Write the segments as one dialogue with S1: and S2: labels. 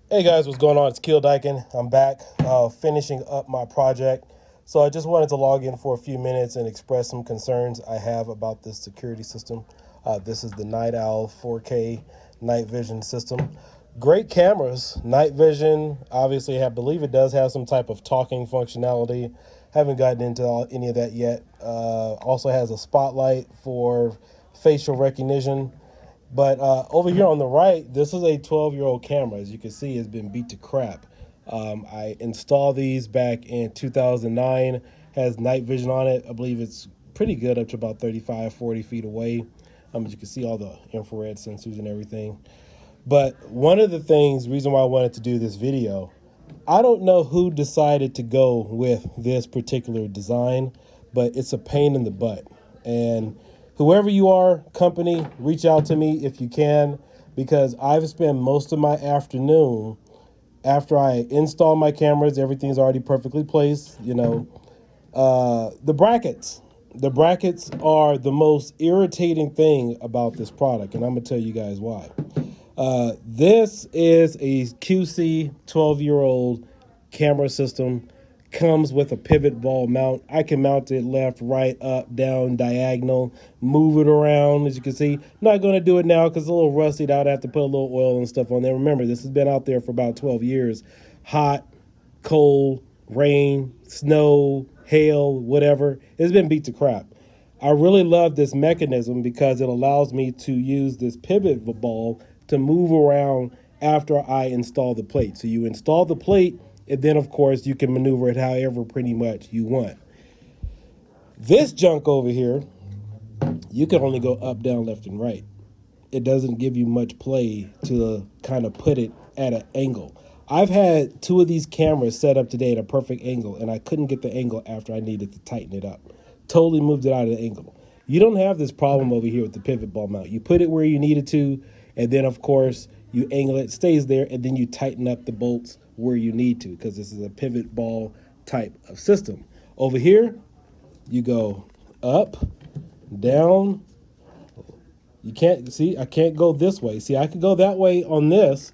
S1: Hey guys, what's going on? It's Keel Dyken. I'm back finishing up my project. So I just wanted to log in for a few minutes and express some concerns I have about this security system. This is the Night Owl 4K night vision system. Great cameras, night vision. Obviously, I believe it does have some type of talking functionality. Haven't gotten into any of that yet. Also has a spotlight for facial recognition. But over here on the right, this is a 12-year-old camera. As you can see, it's been beat to crap. I installed these back in 2009. Has night vision on it. I believe it's pretty good up to about 35, 40 feet away. As you can see, all the infrared sensors and everything. But one of the things, reason why I wanted to do this video, I don't know who decided to go with this particular design, but it's a pain in the butt. And whoever you are, company, reach out to me if you can, because I've spent most of my afternoon after I install my cameras, everything's already perfectly placed, the brackets. The brackets are the most irritating thing about this product, and I'm gonna tell you guys why. This is a QC 12-year-old camera system. Comes with a pivot ball mount. I can mount it left, right, up, down, diagonal, move it around. As you can see, not going to do it now because it's a little rusted out. I have to put a little oil and stuff on there. Remember, this has been out there for about 12 years. Hot, cold, rain, snow, hail, whatever. It's been beat to crap. I really love this mechanism because it allows me to use this pivot ball to move around after I install the plate. So you install the plate, and then of course you can maneuver it however pretty much you want. This junk over here, you can only go up, down, left, and right. It doesn't give you much play to kind of put it at an angle. I've had two of these cameras set up today at a perfect angle, and I couldn't get the angle after I needed to tighten it up. Totally moved it out of the angle. You don't have this problem over here with the pivot ball mount. You put it where you need it to, and then of course you angle it, stays there, and then you tighten up the bolts where you need to, because this is a pivot ball type of system. Over here, you go up, down. You can't see, I can't go this way. See, I can go that way on this.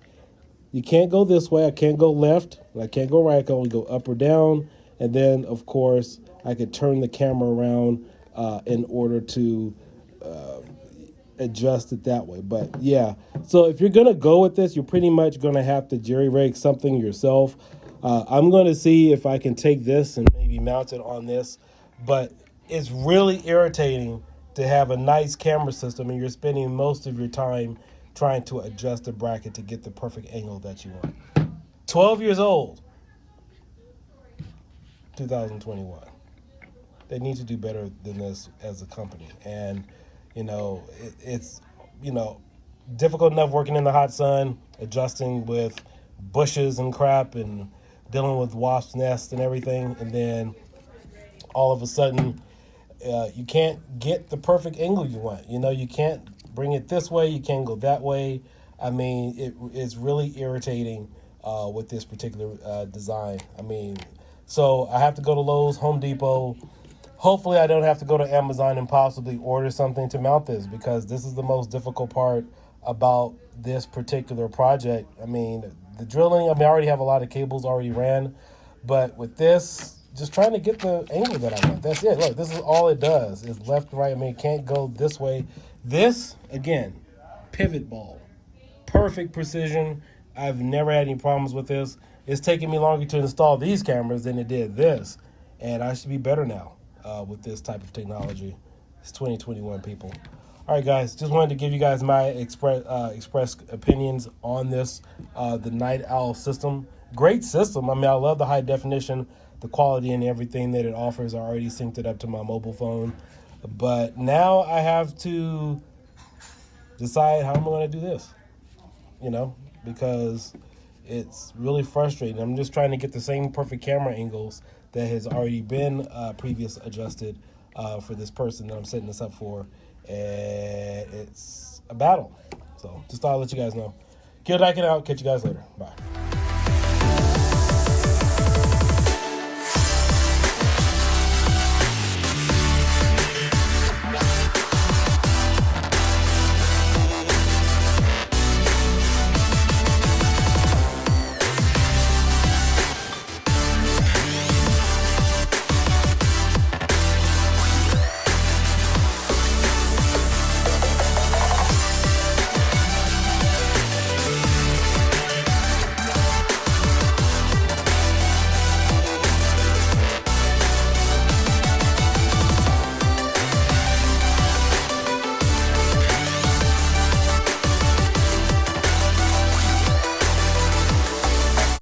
S1: You can't go this way. I can't go left. I can't go right. I can only go up or down. And then, of course, I could turn the camera around in order to adjust it that way. But yeah, so if you're going to go with this, you're pretty much going to have to jerry rig something yourself. I'm going to see if I can take this and maybe mount it on this. But it's really irritating to have a nice camera system and you're spending most of your time trying to adjust the bracket to get the perfect angle that you want. 12 years old, 2021. They need to do better than this as a company. And, it's, difficult enough working in the hot sun, adjusting with bushes and crap and dealing with wasp nests and everything. And then all of a sudden, you can't get the perfect angle you want. You can't bring it this way. You can't go that way. I mean, it's really irritating with this particular design. So I have to go to Lowe's, Home Depot. Hopefully I don't have to go to Amazon and possibly order something to mount this, because this is the most difficult part about this particular project. The drilling, I already have a lot of cables already ran, but with this, just trying to get the angle that I want. That's it. Look, this is all it does is left, right. It can't go this way. This, again, pivot ball. Perfect precision. I've never had any problems with this. It's taking me longer to install these cameras than it did this. And I should be better now with this type of technology. It's 2021, people. All right, guys, just wanted to give you guys my express opinions on this, the Night Owl system. Great system. I love the high definition, the quality and everything that it offers. I already synced it up to my mobile phone. But now I have to decide how I'm going to do this, because it's really frustrating. I'm just trying to get the same perfect camera angles that has already been previous adjusted for this person that I'm setting this up for. And it's a battle. So just thought I'd let you guys know. Kill Dyken out. Catch you guys later. Bye.